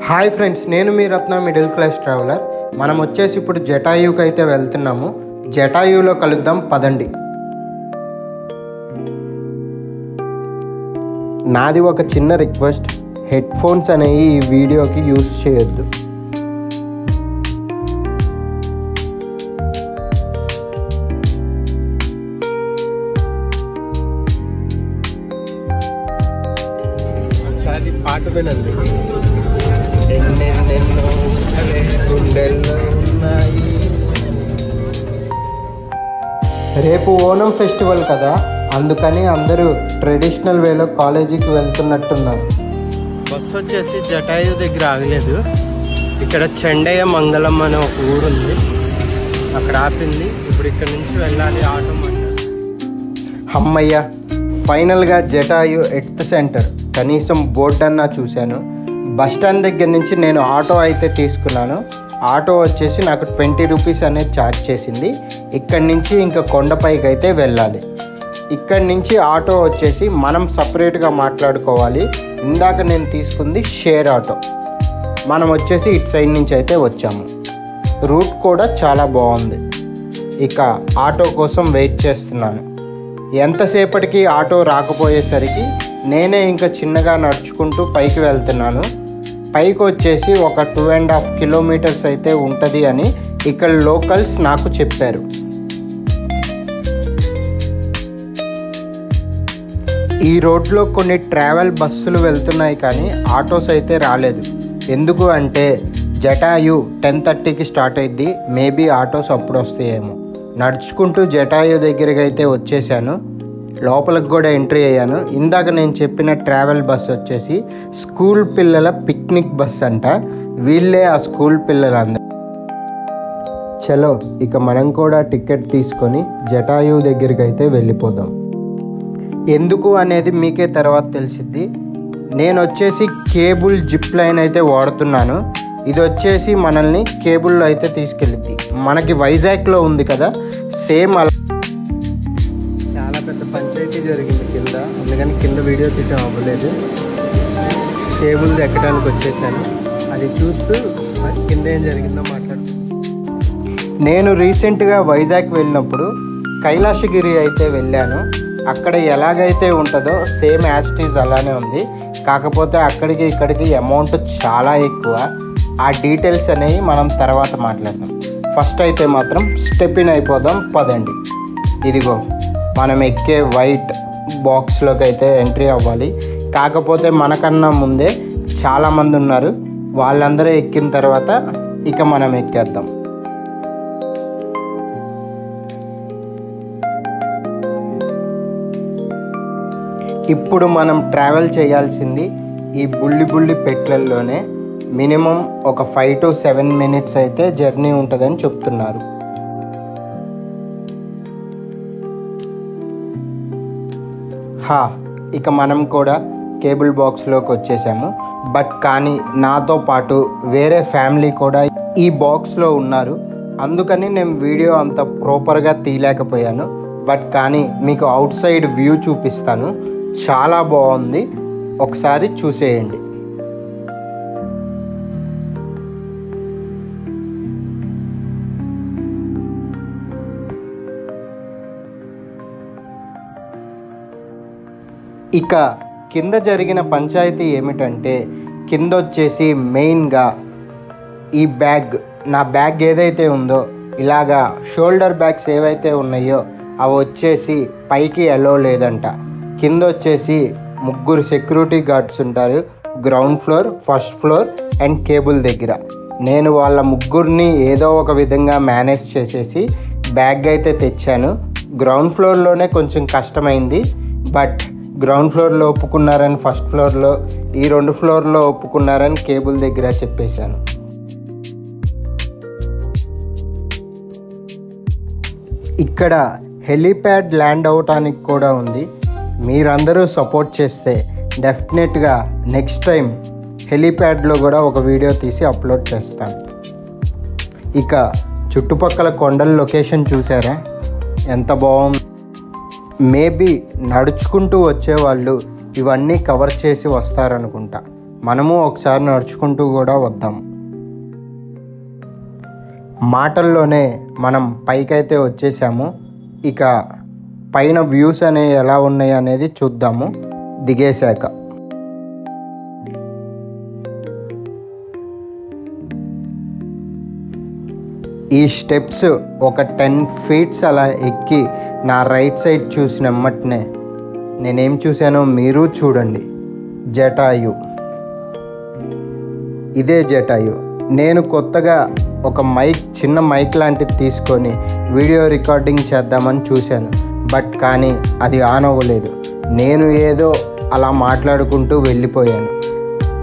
Hi friends, నేను మీ రత్న middle class traveller. మనం వచ్చేసి ఇప్పుడు జటాయుకి అయితే వెళ్తున్నాము. జటాయులో కలుద్దాం, పదండి. నాది ఒక చిన్న రిక్వెస్ట్, హెడ్ ఫోన్స్ అనేవి ఈ వీడియోకి యూజ్ చేయొద్దు. పాట వినండి. ఎన్నెన్నెన్నో గుండెల్లో ఉన్నాయి. రేపు ఓనం ఫెస్టివల్ కదా, అందుకని అందరూ ట్రెడిషనల్ వేలో కాలేజీకి వెళ్తున్నట్టున్నారు. బస్సు వచ్చేసి జటాయు దగ్గర ఆగలేదు. ఇక్కడ చెండయ్య మంగళం అనే ఒక ఊరు ఉంది, అక్కడ ఆపింది. ఇప్పుడు ఇక్కడ నుంచి వెళ్ళాలి ఆటో మండలి. అమ్మయ్య, ఫైనల్గా జటాయు ఎర్త్ సెంటర్ కనీసం బోర్డు అన్నా చూశాను. బస్టాండ్ దగ్గర నుంచి నేను ఆటో అయితే తీసుకున్నాను. ఆటో వచ్చేసి నాకు 20 రూపీస్ అనేది ఛార్జ్ చేసింది. ఇక్కడి నుంచి ఇంకా కొండపైకి అయితే వెళ్ళాలి. ఇక్కడి నుంచి ఆటో వచ్చేసి మనం సపరేట్గా మాట్లాడుకోవాలి. ఇందాక నేను తీసుకుంది షేర్ ఆటో. మనం వచ్చేసి ఇటు సైడ్ నుంచి అయితే వచ్చాము. రూట్ కూడా చాలా బాగుంది. ఇక ఆటో కోసం వెయిట్ చేస్తున్నాను. ఎంతసేపటికి ఆటో రాకపోయేసరికి నేనే ఇంకా చిన్నగా నడుచుకుంటూ పైకి వెళ్తున్నాను. పైకి వచ్చేసి ఒక 2.5 కిలోమీటర్స్ అయితే ఉంటుంది అని ఇక్కడ లోకల్స్ నాకు చెప్పారు. ఈ రోడ్లో కొన్ని ట్రావెల్ బస్సులు వెళ్తున్నాయి కానీ ఆటోస్ అయితే రాలేదు. ఎందుకు అంటే జటాయు 10:30కి స్టార్ట్ అయ్యింది. మేబీ ఆటోస్ అప్పుడు వస్తాయేమో. నడుచుకుంటూ జటాయు దగ్గరికి అయితే వచ్చేసాను. లోపలికి కూడా ఎంట్రీ అయ్యాను. ఇందాక నేను చెప్పిన ట్రావెల్ బస్ వచ్చేసి స్కూల్ పిల్లల పిక్నిక్ బస్ అంట. వీళ్ళే ఆ స్కూల్ పిల్లలందరూ. చలో, ఇక మనం కూడా టికెట్ తీసుకొని జటాయు దగ్గరికి అయితే వెళ్ళిపోదాం. ఎందుకు అనేది మీకే తర్వాత తెలిసిద్ది. నేను వచ్చేసి కేబుల్ జిప్ లైన్ అయితే వాడుతున్నాను. ఇది వచ్చేసి మనల్ని కేబుల్లో అయితే తీసుకెళ్ళిద్ది. మనకి వైజాగ్లో ఉంది కదా, సేమ్ అలా. చాలా పెద్ద పంచాయతీ జరిగింది కింద, అందుకని కింద వీడియో తీయడం అవ్వలేదు. కేబుల్ ఎక్కడానికి వచ్చేసాను. అది చూస్తూ కింద ఏం జరిగిందో మాట్లాడుతున్నాను. నేను రీసెంట్గా వైజాగ్ వెళ్ళినప్పుడు కైలాసగిరి అయితే వెళ్ళాను. అక్కడ ఎలాగైతే ఉంటుందో సేమ్ యాస్టీజ్ అలానే ఉంది. కాకపోతే అక్కడికి ఇక్కడికి అమౌంట్ చాలా ఎక్కువ. ఆ డీటెయిల్స్ అనేవి మనం తర్వాత మాట్లాడదాం. ఫస్ట్ అయితే మాత్రం స్టెప్ ఇన్ అయిపోదాం, పదండి. ఇదిగో మనం ఎక్కే వైట్ బాక్స్లోకి అయితే ఎంట్రీ అవ్వాలి. కాకపోతే మనకన్నా ముందే చాలామంది ఉన్నారు. వాళ్ళందరూ ఎక్కిన తర్వాత ఇక మనం ఎక్కేద్దాం. ఇప్పుడు మనం ట్రావెల్ చేయాల్సింది ఈ బుల్లి పెట్లల్లోనే. మినిమం ఒక 5 to 7 minutes అయితే జర్నీ ఉంటుందని చెప్తున్నారు. ఇక మనం కూడా కేబుల్ బాక్స్లోకి వచ్చేసాము. బట్ కానీ నాతో పాటు వేరే ఫ్యామిలీ కూడా ఈ బాక్స్లో ఉన్నారు. అందుకని నేను వీడియో అంత ప్రాపర్గా తీయలేకపోయాను. బట్ కానీ మీకు అవుట్ సైడ్ వ్యూ చూపిస్తాను. చాలా బాగుంది, ఒకసారి చూసేయండి. ఇక కింద జరిగిన పంచాయతీ ఏమిటంటే, కింద వచ్చేసి మెయిన్గా ఈ బ్యాగ్, నా బ్యాగ్ ఏదైతే ఉందో ఇలాగా షోల్డర్ బ్యాగ్స్ ఏవైతే ఉన్నాయో అవి వచ్చేసి పైకి అలో లేదంట. కింద వచ్చేసి 3 సెక్యూరిటీ గార్డ్స్ ఉంటారు, ground floor, first floor and cable దగ్గర. నేను వాళ్ళ 3 ఏదో ఒక విధంగా మేనేజ్ చేసేసి బ్యాగ్ అయితే తెచ్చాను. గ్రౌండ్ ఫ్లోర్లోనే కొంచెం కష్టమైంది. బట్ గ్రౌండ్ ఫ్లోర్లో ఒప్పుకున్నారని ఫస్ట్ ఫ్లోర్లో, ఈ 2 ఫ్లోర్లో ఒప్పుకున్నారని కేబుల్ దగ్గర చెప్పేశాను. ఇక్కడ హెలీప్యాడ్ ల్యాండ్ అవటానికి కూడా ఉంది. మీరందరూ సపోర్ట్ చేస్తే డెఫినెట్గా నెక్స్ట్ టైం హెలీప్యాడ్లో కూడా ఒక వీడియో తీసి అప్లోడ్ చేస్తాను. ఇక చుట్టుపక్కల కొండల లొకేషన్ చూసారా, ఎంత బాగుంది. మేబీ నడుచుకుంటూ వచ్చేవాళ్ళు ఇవన్నీ కవర్ చేసి వస్తారనుకుంటా. మనము ఒకసారి నడుచుకుంటూ కూడా వద్దాం. మాటల్లోనే మనం పైకైతే వచ్చేసాము. ఇక పైన వ్యూస్ అనేవి ఎలా ఉన్నాయి అనేది చూద్దాము దిగేశాక. ఈ స్టెప్స్ ఒక 10 feet అలా ఎక్కి నా రైట్ సైడ్ చూసిన వెంటనే నేనేం చూశానో మీరు చూడండి. జటాయు. ఇదే జటాయు. నేను కొత్తగా ఒక చిన్న మైక్ లాంటిది తీసుకొని వీడియో రికార్డింగ్ చేద్దామని చూశాను. కానీ అది ఆన్ అవ్వలేదు. నేను ఏదో అలా మాట్లాడుకుంటూ వెళ్ళిపోయాను.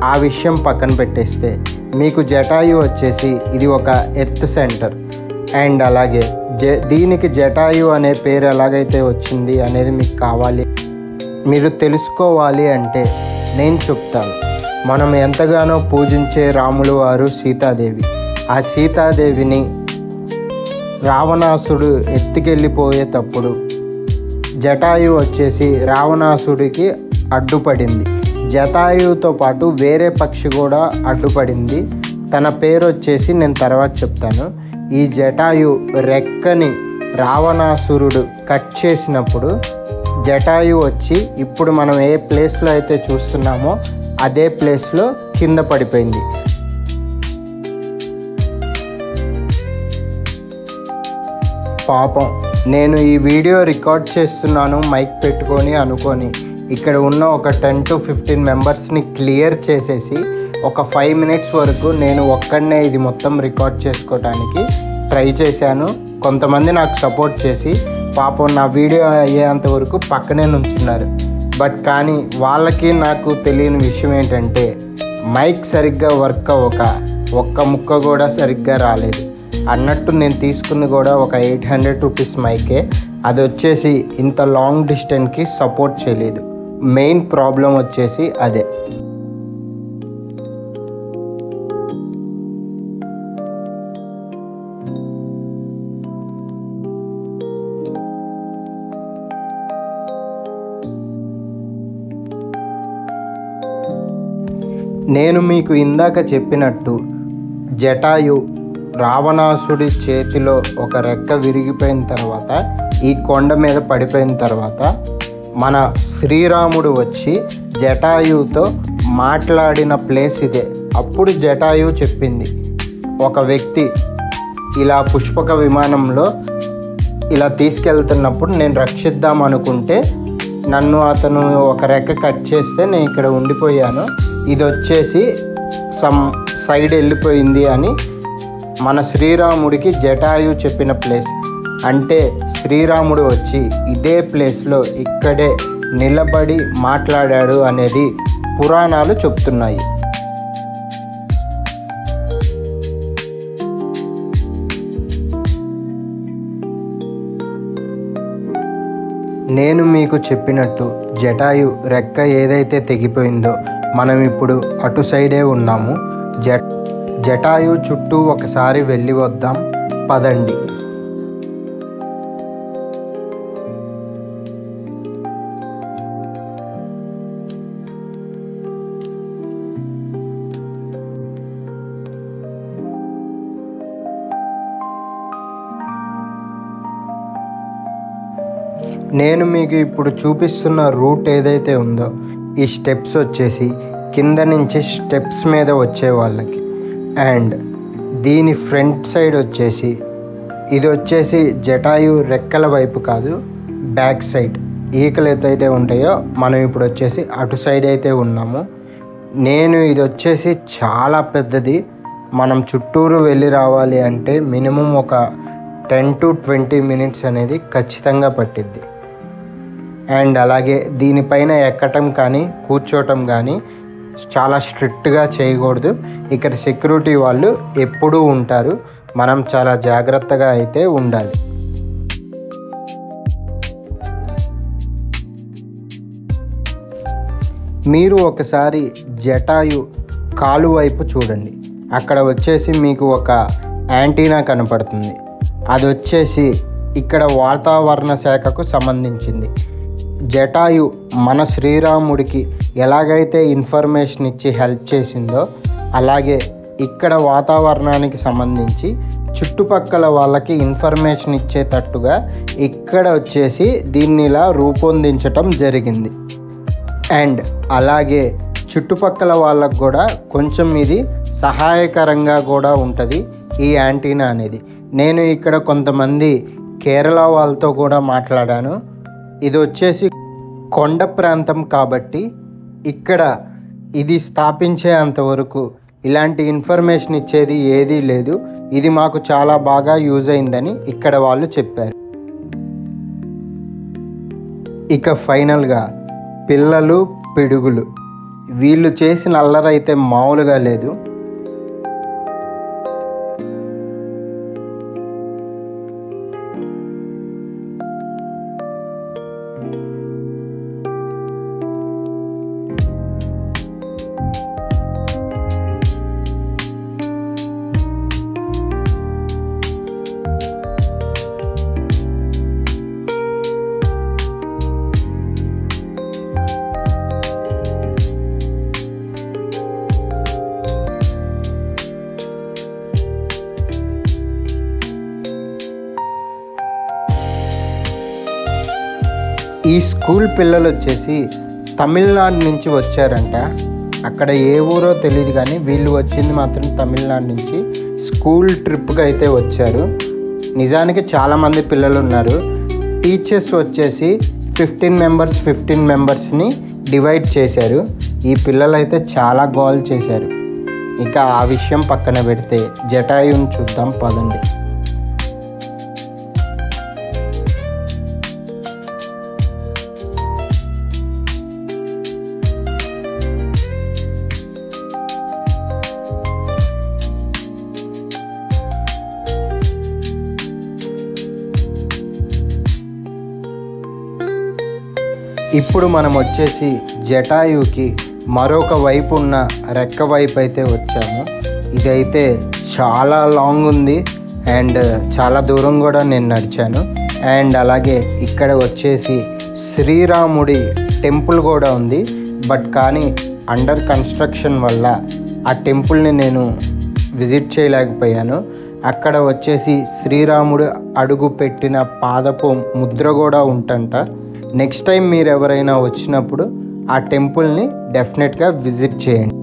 ఆ విషయం పక్కన పెట్టేస్తే మీకు జటాయు వచ్చేసి ఇది ఒక ఎర్త్ సెంటర్. అండ్ అలాగే దీనికి జటాయు అనే పేరు ఎలాగైతే వచ్చింది అనేది మీకు కావాలి, మీరు తెలుసుకోవాలి అంటే నేను చెప్తాను. మనం ఎంతగానో పూజించే రాములు వారు సీతాదేవి. ఆ సీతాదేవిని రావణాసుడు ఎత్తుకెళ్ళిపోయేటప్పుడు జటాయు వచ్చేసి రావణాసుడికి అడ్డుపడింది. జటాయుతో పాటు వేరే పక్షి కూడా అడ్డుపడింది. తన పేరు వచ్చేసి నేను తర్వాత చెప్తాను. ఈ జటాయు రెక్కని రావణాసురుడు కట్ చేసినప్పుడు జటాయు వచ్చి ఇప్పుడు మనం ఏ ప్లేస్లో అయితే చూస్తున్నామో అదే ప్లేస్లో కింద పడిపోయింది. పాపం నేను ఈ వీడియో రికార్డ్ చేస్తున్నాను మైక్ పెట్టుకొని అనుకొని ఇక్కడ ఉన్న ఒక 10 to 15 మెంబర్స్ని క్లియర్ చేసేసి ఒక 5 minutes వరకు నేను ఒక్కడనే ఇది మొత్తం రికార్డ్ చేసుకోవడానికి ట్రై చేశాను. కొంతమంది నాకు సపోర్ట్ చేసి పాపం నా వీడియో అయ్యేంత వరకు పక్కనే నుంచున్నారు. కానీ వాళ్ళకి నాకు తెలియని విషయం ఏంటంటే మైక్ సరిగ్గా వర్క్ అవ్వక ఒక్క ముక్క కూడా సరిగ్గా రాలేదు. అన్నట్టు నేను తీసుకుంది కూడా ఒక 800 rupees మైకే. అది వచ్చేసి ఇంత లాంగ్ డిస్టెన్స్కి సపోర్ట్ చేయలేదు. మెయిన్ ప్రాబ్లం వచ్చేసి అదే. నేను మీకు ఇందాక చెప్పినట్టు జటాయు రావణాసుడి చేతిలో ఒక రెక్క విరిగిపోయిన తర్వాత ఈ కొండ మీద పడిపోయిన తర్వాత మన శ్రీరాముడు వచ్చి జటాయుతో మాట్లాడిన ప్లేస్ ఇదే. అప్పుడు జటాయు చెప్పింది, ఒక వ్యక్తి ఇలా పుష్పక విమానంలో ఇలా తీసుకెళ్తున్నప్పుడు నేను రక్షిద్దాం అనుకుంటే నన్ను అతను ఒక రెక్క కట్ చేస్తే నేను ఇక్కడ ఉండిపోయాను, ఇది వచ్చేసి సైడ్ వెళ్ళిపోయింది అని మన శ్రీరాముడికి జటాయు చెప్పిన ప్లేస్. అంటే శ్రీరాముడు వచ్చి ఇదే ప్లేస్లో ఇక్కడే నిలబడి మాట్లాడాడు అనేది పురాణాలు చెప్తున్నాయి. నేను మీకు చెప్పినట్టు జటాయు రెక్క ఏదైతే తెగిపోయిందో మనం ఇప్పుడు అటు సైడే ఉన్నాము. జటాయు చుట్టూ ఒకసారి వెళ్ళి వద్దాం పదండి. నేను మీకు ఇప్పుడు చూపిస్తున్న రూట్ ఏదైతే ఉందో ఈ స్టెప్స్ వచ్చేసి కింద నుంచి స్టెప్స్ మీద వచ్చే వాళ్ళకి. అండ్ దీని ఫ్రంట్ సైడ్ వచ్చేసి ఇది వచ్చేసి జటాయు రెక్కల వైపు కాదు, బ్యాక్ సైడ్ ఈకలు ఏదైతే ఉంటాయో మనం ఇప్పుడు వచ్చేసి అటు సైడ్ అయితే ఉన్నాము. ఇది వచ్చేసి చాలా పెద్దది. మనం చుట్టూరు వెళ్ళి రావాలి అంటే మినిమం ఒక 10 to 20 minutes అనేది ఖచ్చితంగా పట్టిద్ది. అండ్ అలాగే దీనిపైన ఎక్కటం కానీ కూర్చోటం కానీ చాలా స్ట్రిక్ట్గా చేయకూడదు. ఇక్కడ సెక్యూరిటీ వాళ్ళు ఎప్పుడూ ఉంటారు. మనం చాలా జాగ్రత్తగా అయితే ఉండాలి. మీరు ఒకసారి జటాయు కాలు వైపు చూడండి. అక్కడ వచ్చేసి మీకు ఒక యాంటీనా కనపడుతుంది. అది వచ్చేసి ఇక్కడ వాతావరణ శాఖకు సంబంధించింది. జటాయు మన శ్రీరాముడికి ఎలాగైతే ఇన్ఫర్మేషన్ ఇచ్చి హెల్ప్ చేసిందో అలాగే ఇక్కడ వాతావరణానికి సంబంధించి చుట్టుపక్కల వాళ్ళకి ఇన్ఫర్మేషన్ ఇచ్చేటట్టుగా ఇక్కడ వచ్చేసి దీన్ని ఇలా రూపొందించటం జరిగింది. అండ్ అలాగే చుట్టుపక్కల వాళ్ళకు కూడా కొంచెం ఇది సహాయకరంగా కూడా ఉంటుంది ఈ యాంటీనా అనేది. నేను ఇక్కడ కొంతమంది కేరళ వాళ్ళతో కూడా మాట్లాడాను. ఇది వచ్చేసి కొండ ప్రాంతం కాబట్టి ఇక్కడ ఇది స్థాపించేంతవరకు ఇలాంటి ఇన్ఫర్మేషన్ ఇచ్చేది ఏదీ లేదు. ఇది మాకు చాలా బాగా యూజ్ అయిందని ఇక్కడ వాళ్ళు చెప్పారు. ఇక ఫైనల్గా పిల్లలు పిడుగులు వీళ్ళు చేసిన అల్లరైతే మామూలుగా లేదు. ఈ స్కూల్ పిల్లలు వచ్చేసి తమిళనాడు నుంచి వచ్చారంట. అక్కడ ఏ ఊరో తెలియదు కానీ వీళ్ళు వచ్చింది మాత్రం తమిళనాడు నుంచి స్కూల్ ట్రిప్కి అయితే వచ్చారు. నిజానికి చాలామంది పిల్లలు ఉన్నారు. టీచర్స్ వచ్చేసి 15 మెంబర్స్ని డివైడ్ చేశారు. ఈ పిల్లలు అయితే చాలా గోల్ చేశారు. ఇక ఆ విషయం పక్కన పెడితే జటాయుని చూద్దాం పదండి. ఇప్పుడు మనం వచ్చేసి జటాయుకి మరొక వైపు ఉన్న రెక్క వైపు అయితే వచ్చాము. ఇదైతే చాలా లాంగ్ ఉంది అండ్ చాలా దూరం కూడా నేను నడిచాను. అండ్ అలాగే ఇక్కడ వచ్చేసి శ్రీరాముడి టెంపుల్ కూడా ఉంది. బట్ కానీ అండర్ కన్స్ట్రక్షన్ వల్ల ఆ టెంపుల్ని నేను విజిట్ చేయలేకపోయాను. అక్కడ వచ్చేసి శ్రీరాముడు అడుగు పెట్టిన పాదపు ముద్ర కూడా ఉంటంట. నెక్స్ట్ టైం మీరు ఎవరైనా వచ్చినప్పుడు ఆ టెంపుల్ని డెఫినెట్గా విజిట్ చేయండి.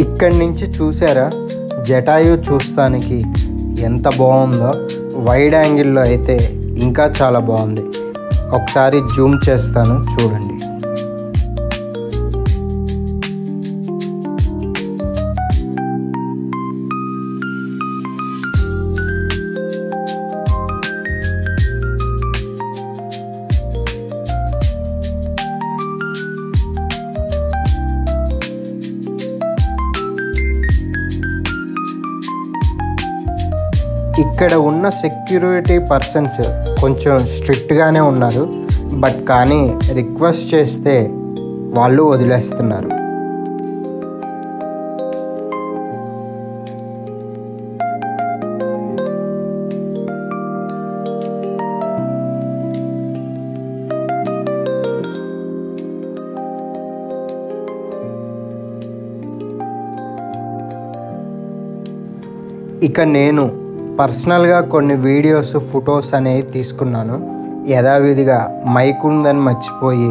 ఇక్కడి నుంచి చూసారా జటాయు చూస్తానికి ఎంత బాగుందో. వైడ్ యాంగిల్లో అయితే ఇంకా చాలా బాగుంది. ఒకసారి జూమ్ చేస్తాను చూడండి. ఇక్కడ ఉన్న సెక్యూరిటీ పర్సన్స్ కొంచెం స్ట్రిక్ట్గానే ఉన్నారు. బట్ కానీ రిక్వెస్ట్ చేస్తే వాళ్ళు వదిలేస్తున్నారు. ఇక నేను పర్సనల్గా కొన్ని వీడియోస్ ఫొటోస్ అనేవి తీసుకున్నాను. యథావిధిగా మైక్ ఉందని మర్చిపోయి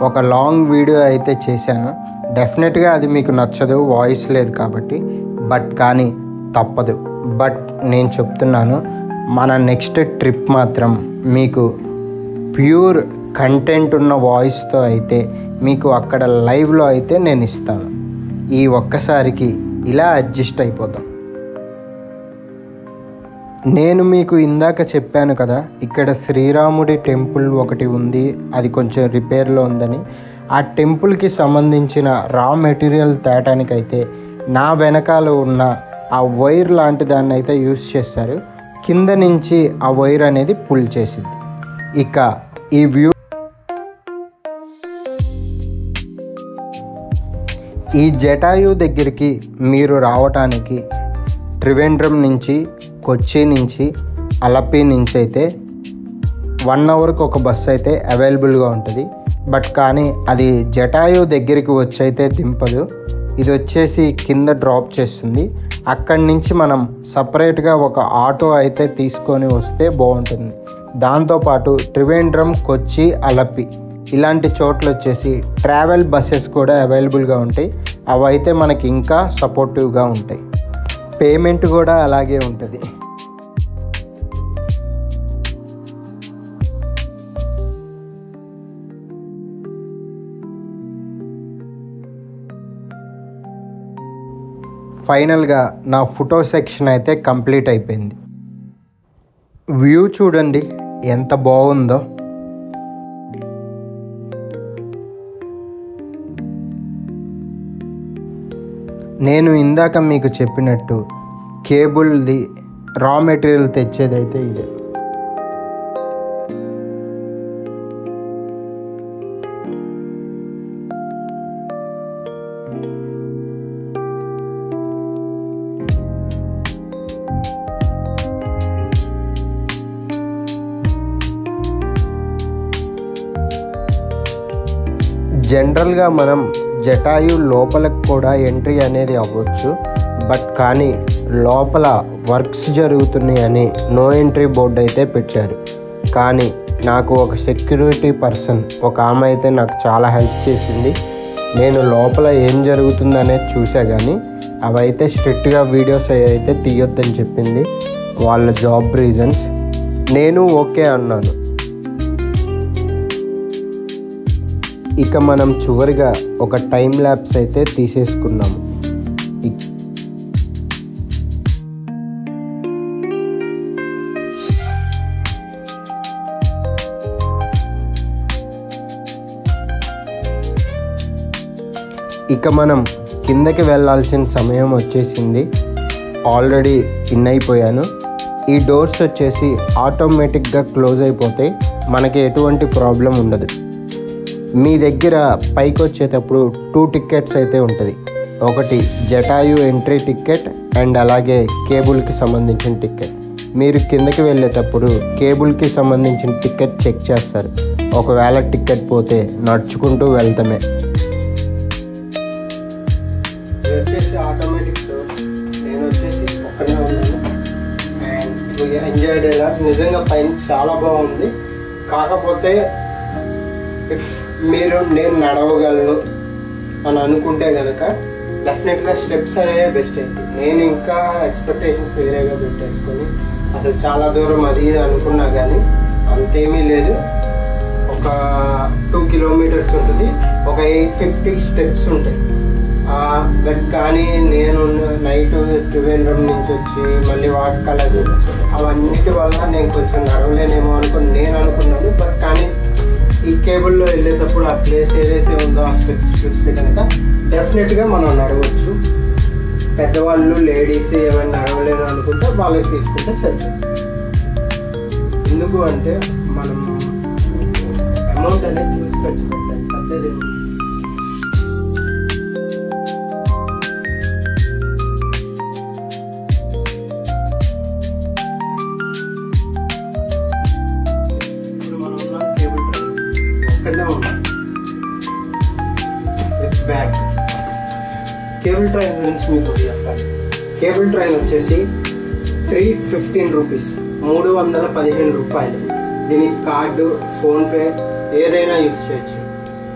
ఒక లాంగ్ వీడియో అయితే చేశాను. డెఫినెట్గా అది మీకు నచ్చదు, వాయిస్ లేదు కాబట్టి. బట్ కానీ తప్పదు. బట్ నేను చెప్తున్నాను, మన నెక్స్ట్ ట్రిప్ మాత్రం మీకు ప్యూర్ కంటెంట్ ఉన్న వాయిస్తో అయితే మీకు అక్కడ లైవ్లో అయితే నేను ఇస్తాను. ఈ ఒక్కసారికి ఇలా అడ్జస్ట్ అయిపోతాం. నేను మీకు ఇందాక చెప్పాను కదా, ఇక్కడ శ్రీరాముడి టెంపుల్ ఒకటి ఉంది, అది కొంచెం రిపేర్లో ఉందని. ఆ టెంపుల్కి సంబంధించిన రా మెటీరియల్ తేటానికైతే నా వెనకాల ఉన్న ఆ వైర్ లాంటి దాన్ని అయితే యూస్ చేస్తారు. కింద నుంచి ఆ వైర్ అనేది పుల్ చేసింది. ఇక ఈ వ్యూ ఈ జటాయు దగ్గరికి మీరు రావటానికి త్రివేంద్రం నుంచి, కొచ్చి నుంచి, అలపి నుంచి అయితే 1 అవర్కి ఒక బస్సు అయితే అవైలబుల్గా ఉంటుంది. బట్ కానీ అది జటాయు దగ్గరికి వచ్చి అయితే దింపదు. ఇది వచ్చేసి కింద డ్రాప్ చేస్తుంది. అక్కడి నుంచి మనం సపరేట్గా ఒక ఆటో అయితే తీసుకొని వస్తే బాగుంటుంది. దాంతోపాటు త్రివేంద్రం, కొచ్చి, అలపి ఇలాంటి చోట్ల వచ్చేసి ట్రావెల్ బస్సెస్ కూడా అవైలబుల్గా ఉంటాయి. అవి అయితే మనకి ఇంకా సపోర్టివ్గా ఉంటాయి. పేమెంట్ కూడా అలాగే ఉంటుంది. ఫైనల్గా నా ఫోటో సెక్షన్ అయితే కంప్లీట్ అయిపోయింది. వ్యూ చూడండి ఎంత బాగుందో. నేను ఇందాక మీకు చెప్పినట్టు కేబుల్ది రా మెటీరియల్ తెచ్చేదైతే ఇదే. జనరల్గా మనం జటాయు లోపలకు కూడా ఎంట్రీ అనేది అవ్వచ్చు. బట్ కానీ లోపల వర్క్స్ జరుగుతున్నాయని నో ఎంట్రీ బోర్డు అయితే పెట్టారు. కానీ నాకు ఒక సెక్యూరిటీ పర్సన్, ఒక ఆమె అయితే నాకు చాలా హెల్ప్ చేసింది. నేను లోపల ఏం జరుగుతుంది అనేది చూసా, కానీ అవైతే స్ట్రిక్ట్గా వీడియోస్ అయితే తీయొద్దని చెప్పింది. వాళ్ళ జాబ్ రీజన్స్. నేను ఓకే అన్నాను. ఇక మనం చివరిగా ఒక టైం ల్యాప్స్ అయితే తీసేసుకున్నాము. ఇక మనం కిందకి వెళ్ళాల్సిన సమయం వచ్చేసింది. ఆల్రెడీ ఇన్ అయిపోయాను. ఈ డోర్స్ వచ్చేసి ఆటోమేటిక్గా క్లోజ్ అయిపోతాయి. మనకి ఎటువంటి ప్రాబ్లం ఉండదు. మీ దగ్గర పైకి వచ్చేటప్పుడు 2 టికెట్స్ అయితే ఉంటుంది. ఒకటి జటాయు ఎంట్రీ టికెట్ అండ్ అలాగే కేబుల్కి సంబంధించిన టికెట్. మీరు కిందకి వెళ్ళేటప్పుడు కేబుల్కి సంబంధించిన టికెట్ చెక్ చేస్తారు. ఒకవేళ టికెట్ పోతే నడుచుకుంటూ వెళ్తామే. వచ్చేసి ఆటోమేటిక్ డోర్. నేను వచ్చేసి ఒక్కనే ఉన్నాను అండ్ ఎంజాయ్ చేయాలి. నిజంగా పైన చాలా బాగుంది. కాకపోతే నేను నడవగలను అని అనుకుంటే కనుక డెఫినెట్గా స్టెప్స్ అనేవి బెస్ట్ అవుతాయి. నేను ఇంకా ఎక్స్పెక్టేషన్స్ వేరేగా పెట్టేసుకొని అసలు చాలా దూరం అది ఇది అనుకున్నా, కానీ అంతేమీ లేదు. ఒక 2 కిలోమీటర్స్ ఉంటుంది. ఒక 850 స్టెప్స్ ఉంటాయి. బట్ కానీ నేను నైట్ త్రివేంద్రం నుంచి వచ్చి మళ్ళీ వాటకలదు అవన్నిటి వల్ల నేను కొంచెం నడవలేనేమో నేను అనుకున్నాను. బట్ కానీ ఈ కేబుల్లో వెళ్ళేటప్పుడు ఆ ప్లేస్ ఏదైతే ఉందో ఆ స్టెప్స్ చూస్తే కనుక డెఫినెట్గా మనం నడవచ్చు. పెద్దవాళ్ళు, లేడీస్ ఏమైనా నడవలేరు అనుకుంటే వాళ్ళకి తీసుకుంటే సరిపోతుంది. ఎందుకు అంటే మనం అమౌంట్ అనేది చూసి ఖర్చు పెట్టాలి. తప్పేది బ్యాక్. కేబుల్ ట్రైన్ గురించి మీకు చెప్పాలి. కేబుల్ ట్రైన్ వచ్చేసి 315 రూపీస్, 315 రూపాయలు. దీనికి కార్డు, ఫోన్పే ఏదైనా యూజ్ చేయొచ్చు.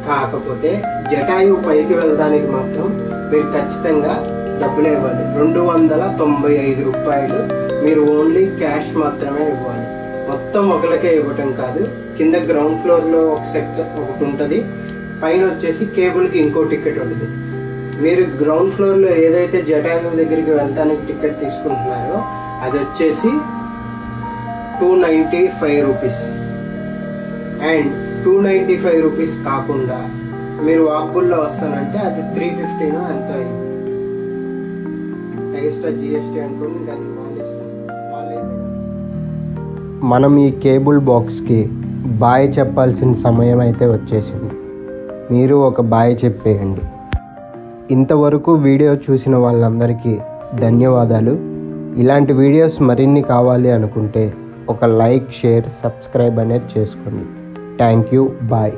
కాకపోతే జటాయు పైకి వెళ్ళడానికి మాత్రం మీరు ఖచ్చితంగా డబ్బులు ఇవ్వాలి. 295 రూపాయలు మీరు ఓన్లీ క్యాష్ మాత్రమే ఇవ్వాలి. మొత్తం ఒకరికే ఇవ్వటం కాదు. కింద గ్రౌండ్ ఫ్లోర్లో ఒక సెట్ ఒకటి ఉంటుంది. పైన వచ్చేసి కేబుల్కి ఇంకో టికెట్ ఉంటుంది. మీరు గ్రౌండ్ ఫ్లోర్లో ఏదైతే జటాయు దగ్గరికి వెళ్తానికి టికెట్ తీసుకుంటున్నారో అది వచ్చేసి 295 రూపీస్. అండ్ 295 రూపీస్ కాకుండా మీరు వాక్బుల్లో వస్తానంటే అది 315 ఎంతో అయింది. ఎక్స్ట్రా జిఎస్టీ అనుకోండి. మనం ఈ కేబుల్ బాక్స్కి బాయ్ చెప్పాల్సిన సమయం అయితే వచ్చేసింది. మీరు ఒక బాయ్ చెప్పేయండి. ఇంతవరకు వీడియో చూసిన వాళ్ళందరికీ ధన్యవాదాలు. ఇలాంటి వీడియోస్ మరిన్ని కావాలి అనుకుంటే ఒక లైక్, షేర్, సబ్స్క్రైబ్ అనేది చేసుకోండి. Thank you. బాయ్.